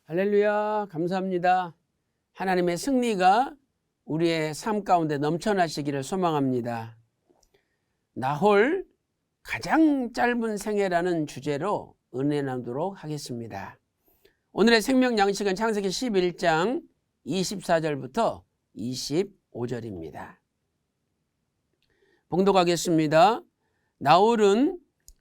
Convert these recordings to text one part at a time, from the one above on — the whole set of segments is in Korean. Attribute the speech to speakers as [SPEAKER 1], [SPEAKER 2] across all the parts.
[SPEAKER 1] 할렐루야, 감사합니다. 하나님의 승리가 우리의 삶 가운데 넘쳐나시기를 소망합니다. 나홀 가장 짧은 생애라는 주제로 은혜 나누도록 하겠습니다. 오늘의 생명 양식은 창세기 11장 24절부터 25절입니다. 봉독하겠습니다. 나홀은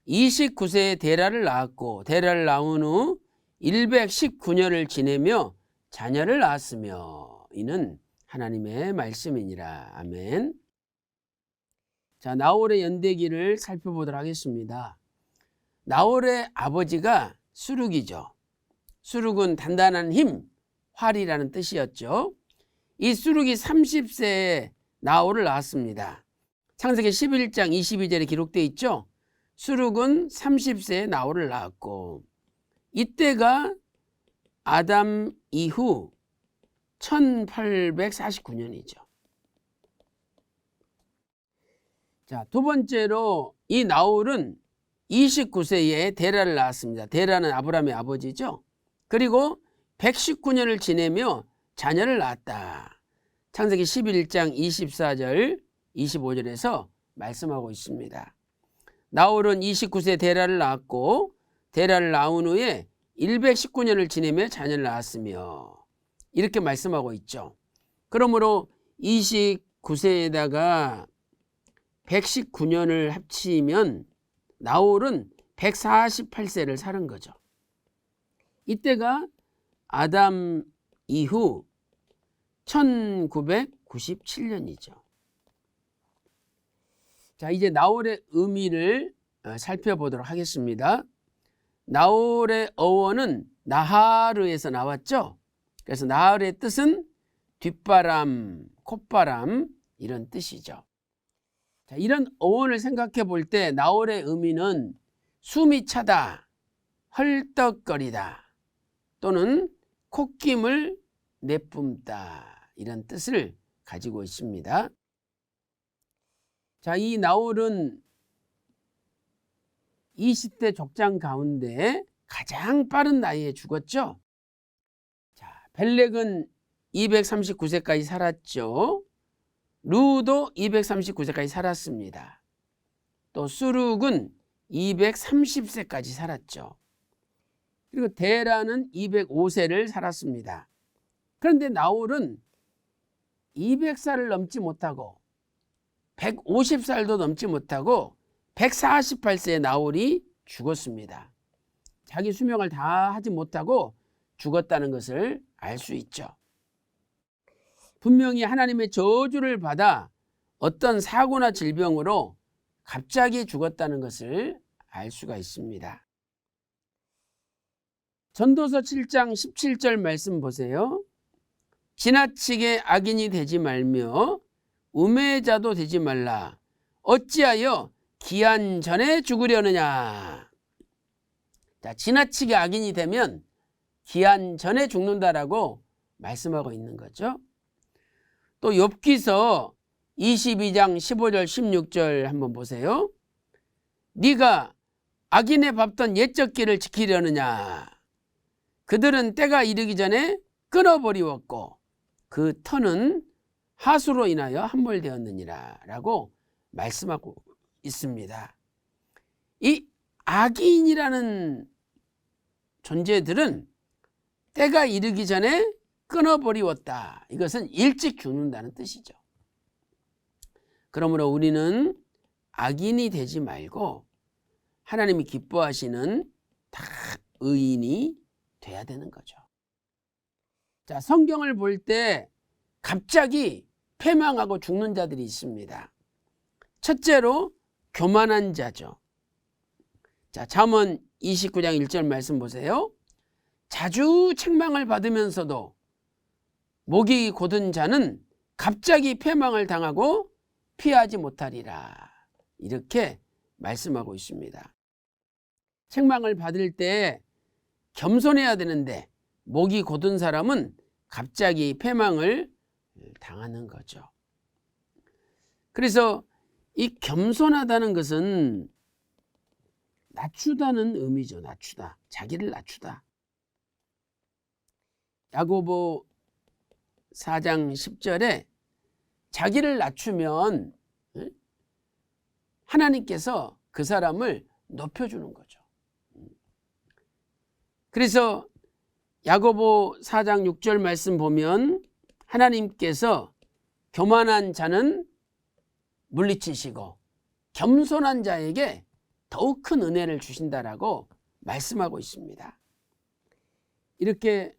[SPEAKER 1] 29세에 데라를 낳았고 데라를 낳은 후 119년을 지내며 자녀를 낳았으며 이는 하나님의 말씀이니라. 아멘. 자, 나홀의 연대기를 살펴보도록 하겠습니다. 나홀의 아버지가 수룩이죠. 수룩은 단단한 힘, 활이라는 뜻이었죠. 이 수룩이 30세에 나홀을 낳았습니다. 창세기 11장 22절에 기록되어 있죠. 수룩은 30세에 나홀을 낳았고 이때가 아담 이후 1849년이죠. 자, 두 번째로 이 나홀은 29세에 데라를 낳았습니다. 데라는 아브라함의 아버지죠. 그리고 119년을 지내며 자녀를 낳았다. 창세기 11장 24절 25절에서 말씀하고 있습니다. 나홀은 29세에 데라를 낳았고 데라를 낳은 후에 119년을 지내며 자녀를 낳았으며 이렇게 말씀하고 있죠. 그러므로 29세에다가 119년을 합치면 나홀은 148세를 사는 거죠. 이때가 아담 이후 1997년이죠. 자, 이제 나홀의 의미를 살펴보도록 하겠습니다. 나홀의 어원은 나하르에서 나왔죠. 그래서 나하르의 뜻은 뒷바람, 콧바람 이런 뜻이죠. 자, 이런 어원을 생각해 볼 때 나홀의 의미는 숨이 차다, 헐떡거리다 또는 콧김을 내뿜다 이런 뜻을 가지고 있습니다. 자, 이 나홀은 20대 족장 가운데 가장 빠른 나이에 죽었죠. 자, 벨렉은 239세까지 살았죠. 루도 239세까지 살았습니다. 또 수룩은 230세까지 살았죠. 그리고 데라는 205세를 살았습니다. 그런데 나홀은 200살을 넘지 못하고 150살도 넘지 못하고 148세에 나홀이 죽었습니다. 자기 수명을 다 하지 못하고 죽었다는 것을 알 수 있죠. 분명히 하나님의 저주를 받아 어떤 사고나 질병으로 갑자기 죽었다는 것을 알 수가 있습니다. 전도서 7장 17절 말씀 보세요. 지나치게 악인이 되지 말며 우매자도 되지 말라. 어찌하여 기한 전에 죽으려느냐. 자, 지나치게 악인이 되면 기한 전에 죽는다라고 말씀하고 있는 거죠. 또 욥기서 22장 15절 16절 한번 보세요. 네가 악인의 밟던 옛적 길을 지키려느냐. 그들은 때가 이르기 전에 끊어버리웠고 그 터는 하수로 인하여 함몰되었느니라 라고 말씀하고 있습니다. 이 악인이라는 존재들은 때가 이르기 전에 끊어버리웠다. 이것은 일찍 죽는다는 뜻이죠. 그러므로 우리는 악인이 되지 말고 하나님이 기뻐하시는 다 의인이 돼야 되는 거죠. 자, 성경을 볼 때 갑자기 패망하고 죽는 자들이 있습니다. 첫째로 교만한 자죠. 자, 잠언 29장 1절 말씀 보세요. 자주 책망을 받으면서도 목이 곧은 자는 갑자기 패망을 당하고 피하지 못하리라. 이렇게 말씀하고 있습니다. 책망을 받을 때 겸손해야 되는데 목이 곧은 사람은 갑자기 패망을 당하는 거죠. 그래서 이 겸손하다는 것은 낮추다는 의미죠. 낮추다. 자기를 낮추다. 야고보 4장 10절에 자기를 낮추면 하나님께서 그 사람을 높여주는 거죠. 그래서 야고보 4장 6절 말씀 보면 하나님께서 교만한 자는 물리치시고 겸손한 자에게 더욱 큰 은혜를 주신다라고 말씀하고 있습니다. 이렇게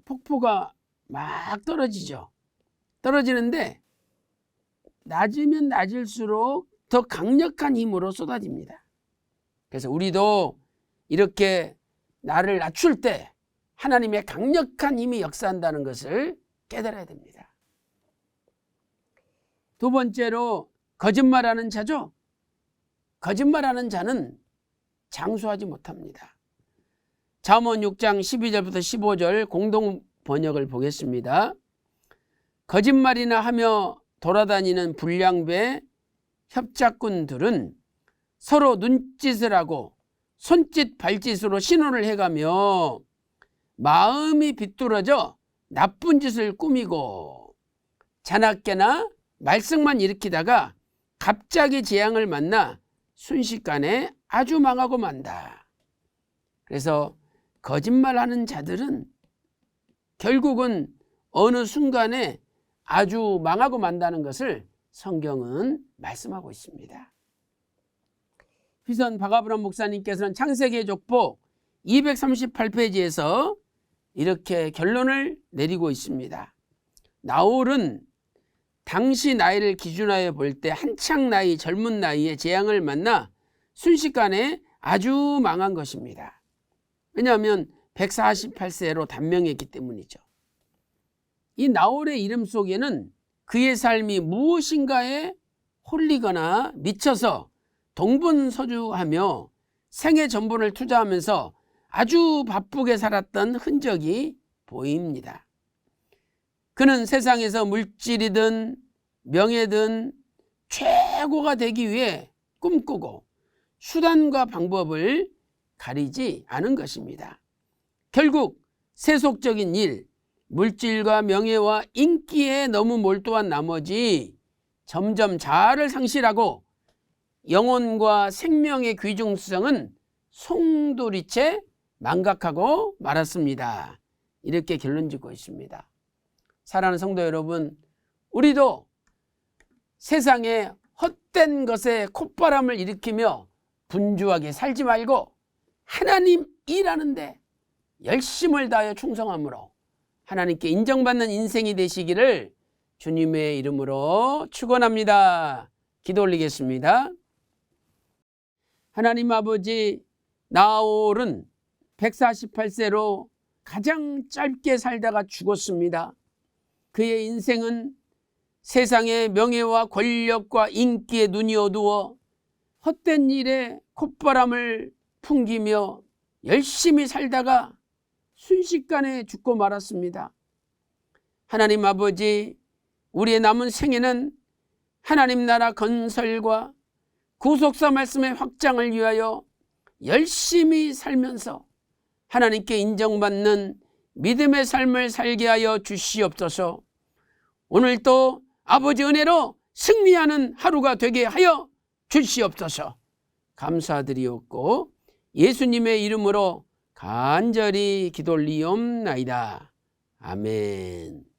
[SPEAKER 1] 폭포가 막 떨어지죠. 떨어지는데 낮으면 낮을수록 더 강력한 힘으로 쏟아집니다. 그래서 우리도 이렇게 나를 낮출 때 하나님의 강력한 힘이 역사한다는 것을 깨달아야 됩니다. 두 번째로 거짓말하는 자죠. 거짓말하는 자는 장수하지 못합니다. 잠언 6장 12절부터 15절 공동 번역을 보겠습니다. 거짓말이나 하며 돌아다니는 불량배 협작꾼들은 서로 눈짓을 하고 손짓 발짓으로 신호를 해가며 마음이 비뚤어져 나쁜 짓을 꾸미고 자나깨나 말썽만 일으키다가 갑자기 재앙을 만나 순식간에 아주 망하고 만다. 그래서 거짓말하는 자들은 결국은 어느 순간에 아주 망하고 만다는 것을 성경은 말씀하고 있습니다. 휘선 박아브람 목사님께서는 창세기 족보 238페이지에서 이렇게 결론을 내리고 있습니다. 나홀은 당시 나이를 기준하여 볼 때 한창 나이 젊은 나이에 재앙을 만나 순식간에 아주 망한 것입니다. 왜냐하면 148세로 단명했기 때문이죠. 이 나홀의 이름 속에는 그의 삶이 무엇인가에 홀리거나 미쳐서 동분서주하며 생애 전분을 투자하면서 아주 바쁘게 살았던 흔적이 보입니다. 그는 세상에서 물질이든 명예든 최고가 되기 위해 꿈꾸고 수단과 방법을 가리지 않은 것입니다. 결국 세속적인 일, 물질과 명예와 인기에 너무 몰두한 나머지 점점 자아를 상실하고 영혼과 생명의 귀중성은 송두리째 망각하고 말았습니다. 이렇게 결론 짓고 있습니다. 사랑하는 성도 여러분, 우리도 세상에 헛된 것에 콧바람을 일으키며 분주하게 살지 말고 하나님 일하는데 열심을 다하여 충성함으로 하나님께 인정받는 인생이 되시기를 주님의 이름으로 축원합니다. 기도 올리겠습니다. 하나님 아버지, 나홀은 148세로 가장 짧게 살다가 죽었습니다. 그의 인생은 세상의 명예와 권력과 인기에 눈이 어두워 헛된 일에 콧바람을 풍기며 열심히 살다가 순식간에 죽고 말았습니다. 하나님 아버지, 우리의 남은 생애는 하나님 나라 건설과 구속사 말씀의 확장을 위하여 열심히 살면서 하나님께 인정받는 믿음의 삶을 살게 하여 주시옵소서. 오늘도 아버지 은혜로 승리하는 하루가 되게 하여 주시옵소서. 감사드리옵고 예수님의 이름으로 간절히 기도 올리옵나이다. 아멘.